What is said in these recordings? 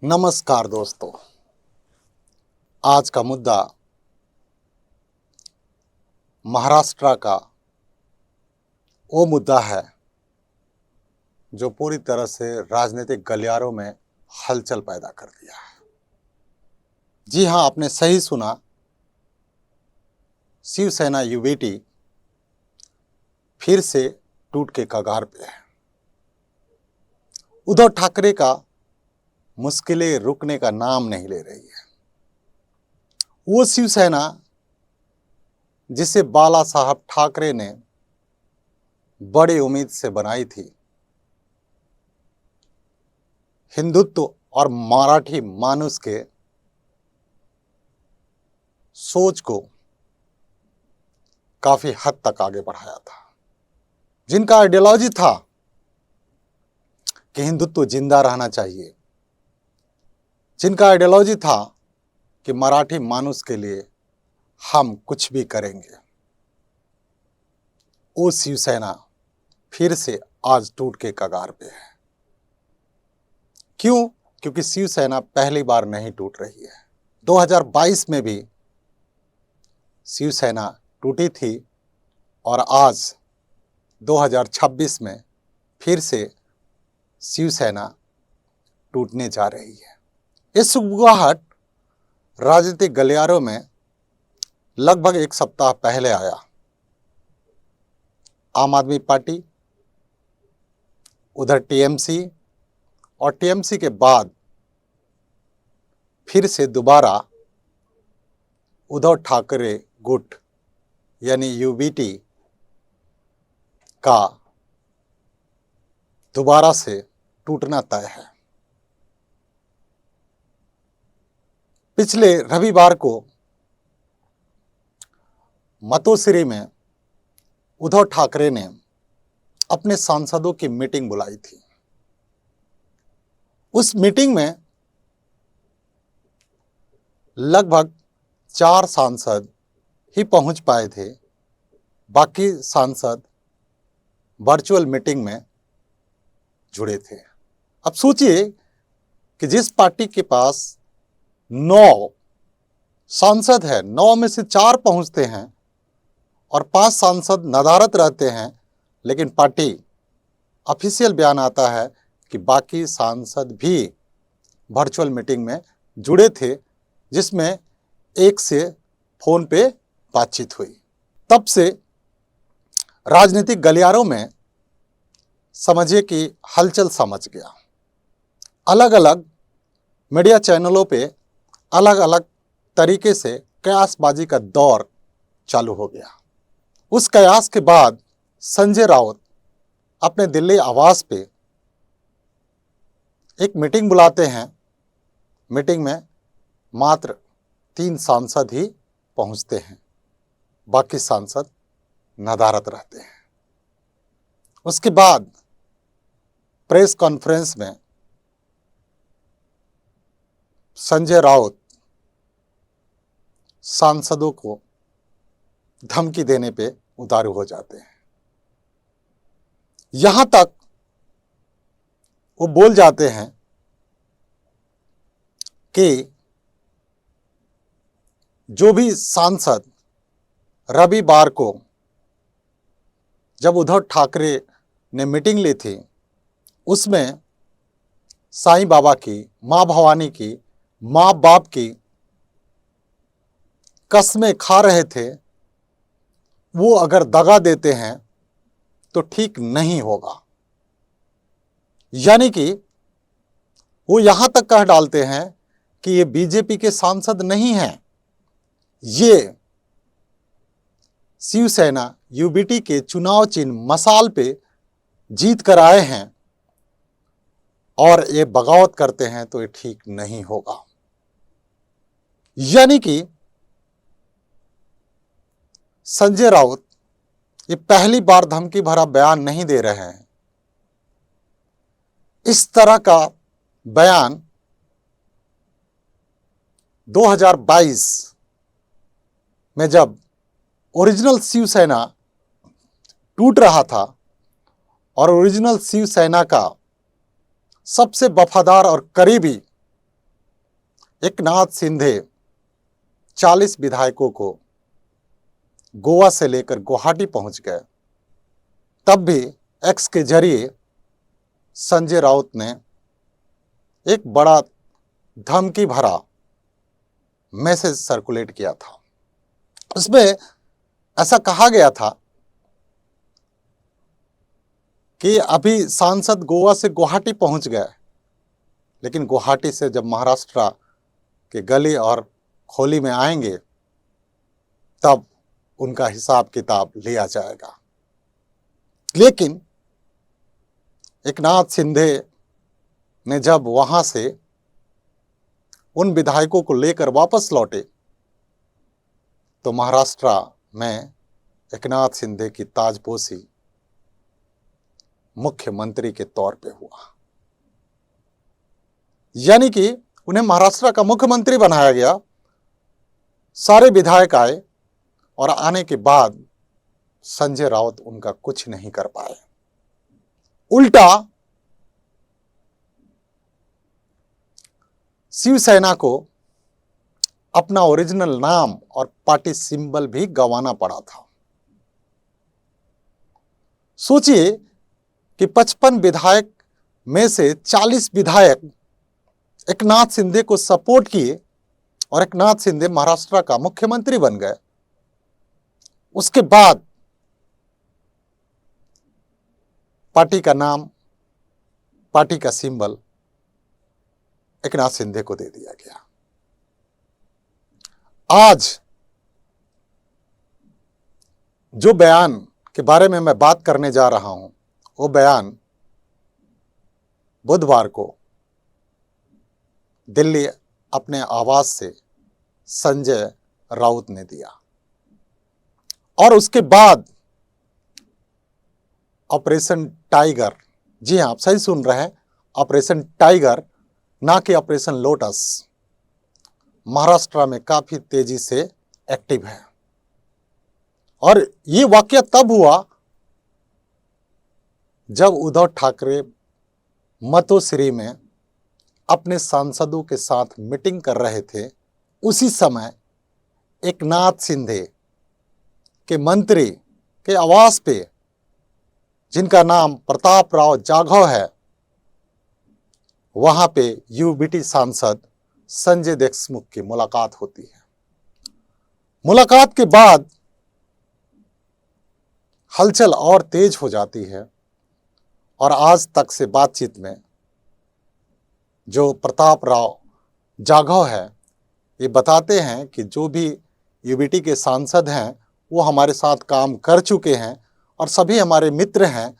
नमस्कार दोस्तों। आज का मुद्दा महाराष्ट्र का वो मुद्दा है जो पूरी तरह से राजनीतिक गलियारों में हलचल पैदा कर दिया है। जी हां, आपने सही सुना, शिवसेना यूबीटी फिर से टूट के कगार पे है। उद्धव ठाकरे का मुश्किलें रुकने का नाम नहीं ले रही है। वो शिवसेना जिसे बाला साहब ठाकरे ने बड़ी उम्मीद से बनाई थी, हिंदुत्व और मराठी मानुष के सोच को काफी हद तक आगे बढ़ाया था, जिनका आइडियोलॉजी था कि हिंदुत्व जिंदा रहना चाहिए, जिनका आइडियोलॉजी था कि मराठी मानुष के लिए हम कुछ भी करेंगे, वो शिवसेना फिर से आज टूट के कगार पे है। क्यों? क्योंकि शिवसेना पहली बार नहीं टूट रही है। 2022 में भी शिवसेना टूटी थी और आज 2026 में फिर से शिवसेना टूटने जा रही है। इस सुगबुगाहट राजनीतिक गलियारों में लगभग एक सप्ताह पहले आया। आम आदमी पार्टी, उधर टीएमसी और टीएमसी के बाद फिर से दोबारा उद्धव ठाकरे गुट यानी यूबीटी का दोबारा से टूटना तय है। पिछले रविवार को मतोश्री में उद्धव ठाकरे ने अपने सांसदों की मीटिंग बुलाई थी। उस मीटिंग में लगभग 4 सांसद ही पहुंच पाए थे। बाकी सांसद वर्चुअल मीटिंग में जुड़े थे। अब सोचिए कि जिस पार्टी के पास 9 सांसद है, 9 में से 4 पहुंचते हैं और 5 सांसद नदारत रहते हैं, लेकिन पार्टी ऑफिशियल बयान आता है कि बाकी सांसद भी वर्चुअल मीटिंग में जुड़े थे, जिसमें एक से फोन पे बातचीत हुई। तब से राजनीतिक गलियारों में समझिए कि हलचल समझ गया। अलग अलग मीडिया चैनलों पे अलग अलग तरीके से कयासबाजी का दौर चालू हो गया। उस कयास के बाद संजय राउत अपने दिल्ली आवास पे एक मीटिंग बुलाते हैं। मीटिंग में मात्र 3 सांसद ही पहुंचते हैं, बाकी सांसद नदारत रहते हैं। उसके बाद प्रेस कॉन्फ्रेंस में संजय राउत सांसदों को धमकी देने पे उतारू हो जाते हैं। यहां तक वो बोल जाते हैं कि जो भी सांसद रविवार को जब उद्धव ठाकरे ने मीटिंग ली थी, उसमें साईं बाबा की, माँ भवानी की, माँ बाप की कस्में खा रहे थे, वो अगर दगा देते हैं तो ठीक नहीं होगा। यानी कि वो यहां तक कह डालते हैं कि ये बीजेपी के सांसद नहीं हैं, ये शिवसेना यूबीटी के चुनाव चिन्ह मशाल पे जीत कर आए हैं और ये बगावत करते हैं तो ये ठीक नहीं होगा। यानी कि संजय राउत ये पहली बार धमकी भरा बयान नहीं दे रहे हैं। इस तरह का बयान 2022 में जब ओरिजिनल शिवसेना टूट रहा था और ओरिजिनल शिवसेना का सबसे वफादार और करीबी एकनाथ शिंदे 40 विधायकों को गोवा से लेकर गुवाहाटी पहुंच गए, तब भी एक्स के जरिए संजय राउत ने एक बड़ा धमकी भरा मैसेज सर्कुलेट किया था। उसमें ऐसा कहा गया था कि अभी सांसद गोवा से गुवाहाटी पहुंच गए, लेकिन गुवाहाटी से जब महाराष्ट्र के गली और खोली में आएंगे तब उनका हिसाब किताब लिया जाएगा। लेकिन एकनाथ शिंदे ने जब वहां से उन विधायकों को लेकर वापस लौटे तो महाराष्ट्र में एकनाथ शिंदे की ताजपोशी मुख्यमंत्री के तौर पे हुआ, यानी कि उन्हें महाराष्ट्र का मुख्यमंत्री बनाया गया। सारे विधायक आए और आने के बाद संजय राउत उनका कुछ नहीं कर पाए। उल्टा शिवसेना को अपना ओरिजिनल नाम और पार्टी सिंबल भी गंवाना पड़ा था। सोचिए कि 55 विधायक में से 40 विधायक एकनाथ शिंदे को सपोर्ट किए और एकनाथ शिंदे महाराष्ट्र का मुख्यमंत्री बन गए। उसके बाद पार्टी का नाम, पार्टी का सिंबल एकनाथ शिंदे को दे दिया गया। आज जो बयान के बारे में मैं बात करने जा रहा हूं, वो बयान बुधवार को दिल्ली अपने आवास से संजय राउत ने दिया और उसके बाद ऑपरेशन टाइगर, जी हां आप सही सुन रहे हैं, ऑपरेशन टाइगर ना कि ऑपरेशन लोटस, महाराष्ट्र में काफी तेजी से एक्टिव है। और ये वाकया तब हुआ जब उद्धव ठाकरे मतोश्री में अपने सांसदों के साथ मीटिंग कर रहे थे। उसी समय एकनाथ शिंदे के मंत्री के आवास पे, जिनका नाम प्रताप राव जाधव है, वहां पे यूबीटी सांसद संजय देशमुख की मुलाकात होती है। मुलाकात के बाद हलचल और तेज हो जाती है और आज तक से बातचीत में जो प्रताप राव जाधव है, ये बताते हैं कि जो भी यूबीटी के सांसद हैं वो हमारे साथ काम कर चुके हैं और सभी हमारे मित्र हैं,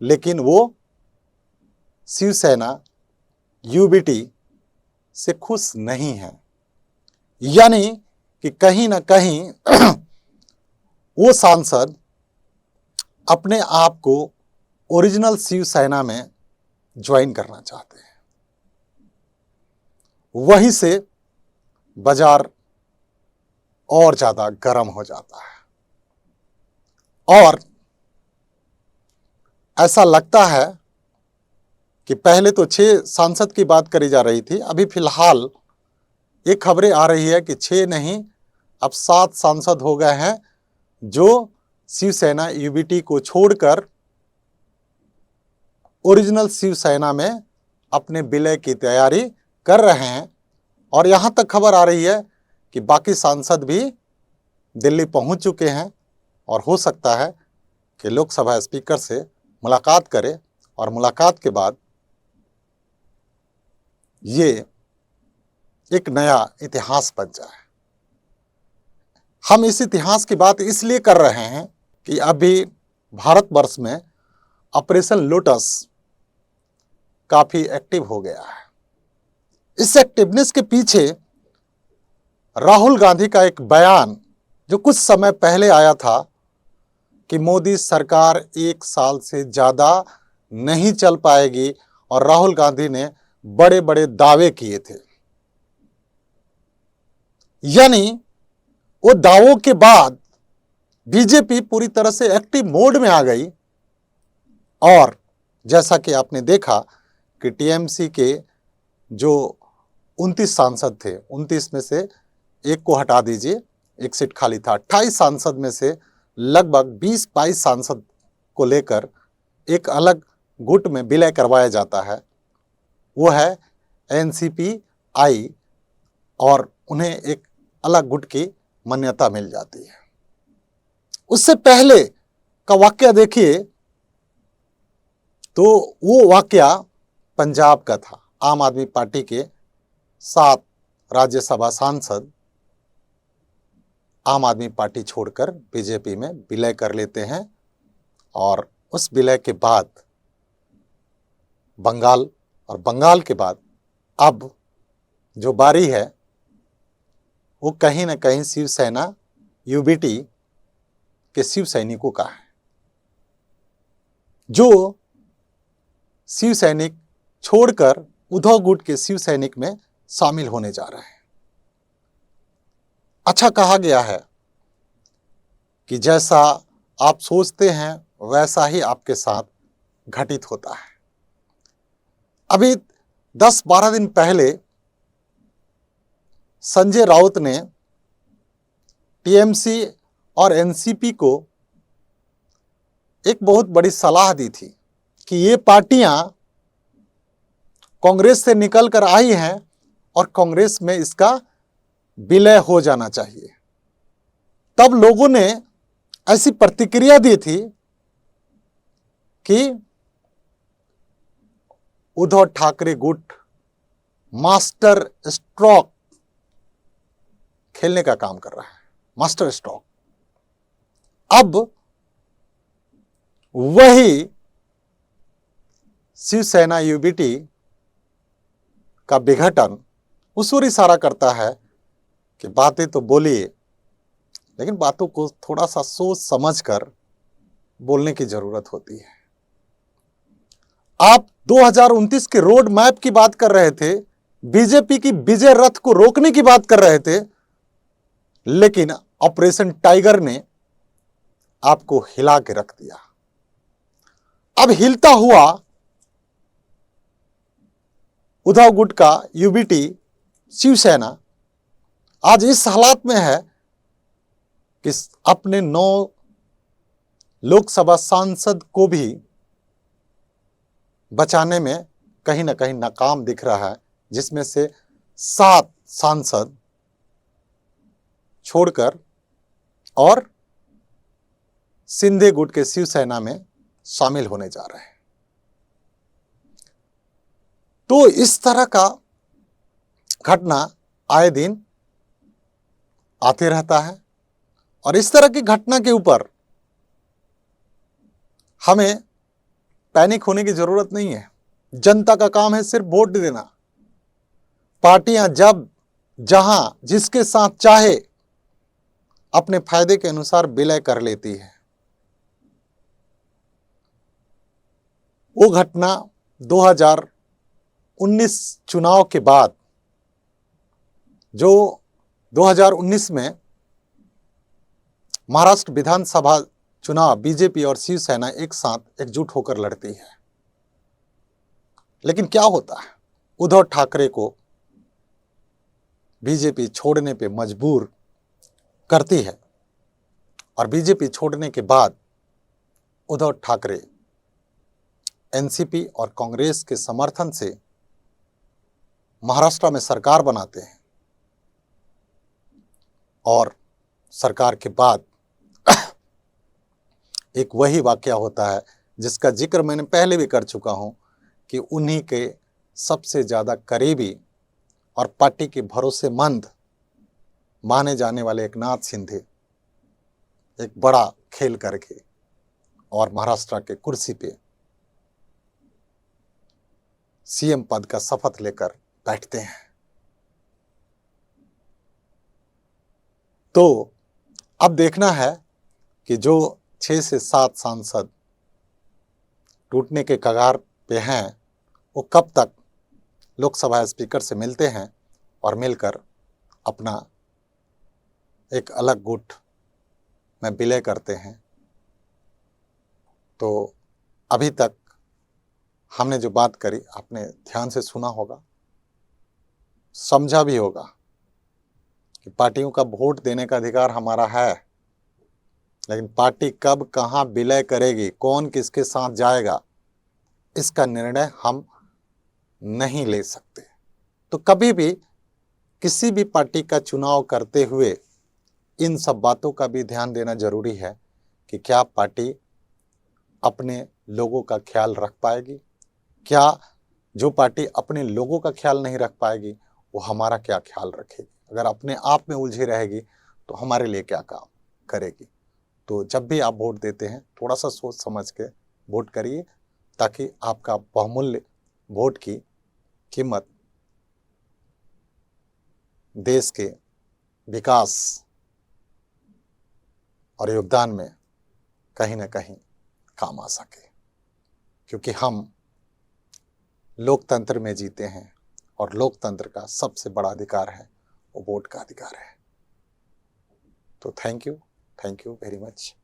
लेकिन वो शिवसेना यूबीटी से खुश नहीं है। यानी कि कहीं ना कहीं वो सांसद अपने आप को ओरिजिनल शिवसेना में ज्वाइन करना चाहते हैं। वहीं से बाजार और ज्यादा गर्म हो जाता है और ऐसा लगता है कि पहले तो 6 सांसद की बात करी जा रही थी, अभी फिलहाल ये खबरें आ रही है कि 6 नहीं, अब 7 सांसद हो गए हैं जो शिवसेना यूबीटी को छोड़कर ओरिजिनल शिवसेना में अपने विलय की तैयारी कर रहे हैं। और यहां तक खबर आ रही है कि बाकी सांसद भी दिल्ली पहुंच चुके हैं और हो सकता है कि लोकसभा स्पीकर से मुलाकात करें और मुलाकात के बाद ये एक नया इतिहास बन जाए। हम इस इतिहास की बात इसलिए कर रहे हैं कि अभी भारतवर्ष में ऑपरेशन लोटस काफी एक्टिव हो गया है। इस एक्टिवनेस के पीछे राहुल गांधी का एक बयान जो कुछ समय पहले आया था कि मोदी सरकार 1 साल से ज्यादा नहीं चल पाएगी, और राहुल गांधी ने बड़े बड़े दावे किए थे। यानी वो दावों के बाद बीजेपी पूरी तरह से एक्टिव मोड में आ गई और जैसा कि आपने देखा कि टीएमसी के जो 29 सांसद थे, 29 में से एक को हटा दीजिए, एक सीट खाली था। 28 सांसद में से लगभग 20-22 सांसद को लेकर एक अलग गुट में विलय करवाया जाता है, वो है एनसीपी-आई, और उन्हें एक अलग गुट की मान्यता मिल जाती है। उससे पहले का वाकया देखिए तो वो वाकया पंजाब का था। आम आदमी पार्टी के 7 राज्यसभा सांसद आम आदमी पार्टी छोड़कर बीजेपी में विलय कर लेते हैं, और उस विलय के बाद बंगाल, और बंगाल के बाद अब जो बारी है वो कहीं ना कहीं शिवसेना यूबीटी के शिव सैनिकों का है, जो शिव सैनिक छोड़कर उद्धव गुट के शिव सैनिक में शामिल होने जा रहे हैं। अच्छा कहा गया है कि जैसा आप सोचते हैं वैसा ही आपके साथ घटित होता है। अभी 10-12 दिन पहले संजय राउत ने टीएमसी और एनसीपी को एक बहुत बड़ी सलाह दी थी कि ये पार्टियां कांग्रेस से निकल कर आई हैं और कांग्रेस में इसका विलय हो जाना चाहिए। तब लोगों ने ऐसी प्रतिक्रिया दी थी कि उद्धव ठाकरे गुट मास्टर स्ट्रोक खेलने का काम कर रहा है, मास्टर स्ट्रोक। अब वही शिवसेना यूबीटी का विघटन उस ओर इशारा करता है कि बातें तो बोलिए, लेकिन बातों को थोड़ा सा सोच समझकर बोलने की जरूरत होती है। आप 2029 के रोड मैप की बात कर रहे थे, बीजेपी की विजय रथ को रोकने की बात कर रहे थे, लेकिन ऑपरेशन टाइगर ने आपको हिला के रख दिया। अब हिलता हुआ उद्धव गुट का यूबीटी शिवसेना आज इस हालात में है कि अपने 9 लोकसभा सांसद को भी बचाने में कहीं ना कहीं नाकाम दिख रहा है, जिसमें से 7 सांसद छोड़कर और सिंधे गुट के शिवसेना में शामिल होने जा रहे हैं। तो इस तरह का घटना आए दिन आते रहता है, और इस तरह की घटना के ऊपर हमें पैनिक होने की जरूरत नहीं है। जनता का काम है सिर्फ वोट देना। पार्टियां जब जहां जिसके साथ चाहे अपने फायदे के अनुसार विलय कर लेती है। वो घटना 2019 चुनाव के बाद, जो 2019 में महाराष्ट्र विधानसभा चुनाव बीजेपी और शिवसेना एक साथ एकजुट होकर लड़ती है, लेकिन क्या होता है, उद्धव ठाकरे को बीजेपी छोड़ने पे मजबूर करती है, और बीजेपी छोड़ने के बाद उद्धव ठाकरे एनसीपी और कांग्रेस के समर्थन से महाराष्ट्र में सरकार बनाते हैं, और सरकार के बाद एक वही वाकया होता है जिसका जिक्र मैंने पहले भी कर चुका हूं कि उन्हीं के सबसे ज्यादा करीबी और पार्टी के भरोसेमंद माने जाने वाले एकनाथ शिंदे एक बड़ा खेल करके और महाराष्ट्र के कुर्सी पे सीएम पद का शपथ लेकर बैठते हैं। तो अब देखना है कि जो 6 से 7 सांसद टूटने के कगार पे हैं, वो कब तक लोकसभा स्पीकर से मिलते हैं और मिलकर अपना एक अलग गुट में विलय करते हैं। तो अभी तक हमने जो बात करी आपने ध्यान से सुना होगा। समझा भी होगा कि पार्टियों का वोट देने का अधिकार हमारा है, लेकिन पार्टी कब कहाँ विलय करेगी, कौन किसके साथ जाएगा, इसका निर्णय हम नहीं ले सकते। तो कभी भी किसी भी पार्टी का चुनाव करते हुए इन सब बातों का भी ध्यान देना जरूरी है कि क्या पार्टी अपने लोगों का ख्याल रख पाएगी, क्या जो पार्टी अपने लोगों का ख्याल नहीं रख पाएगी वो हमारा क्या ख्याल रखेगी, अगर अपने आप में उलझी रहेगी तो हमारे लिए क्या काम करेगी। तो जब भी आप वोट देते हैं थोड़ा सा सोच समझ के वोट करिए, ताकि आपका बहुमूल्य वोट की कीमत देश के विकास और योगदान में कहीं ना कहीं काम आ सके, क्योंकि हम लोकतंत्र में जीते हैं और लोकतंत्र का सबसे बड़ा अधिकार है वो वोट का अधिकार है। तो थैंक यू वेरी मच।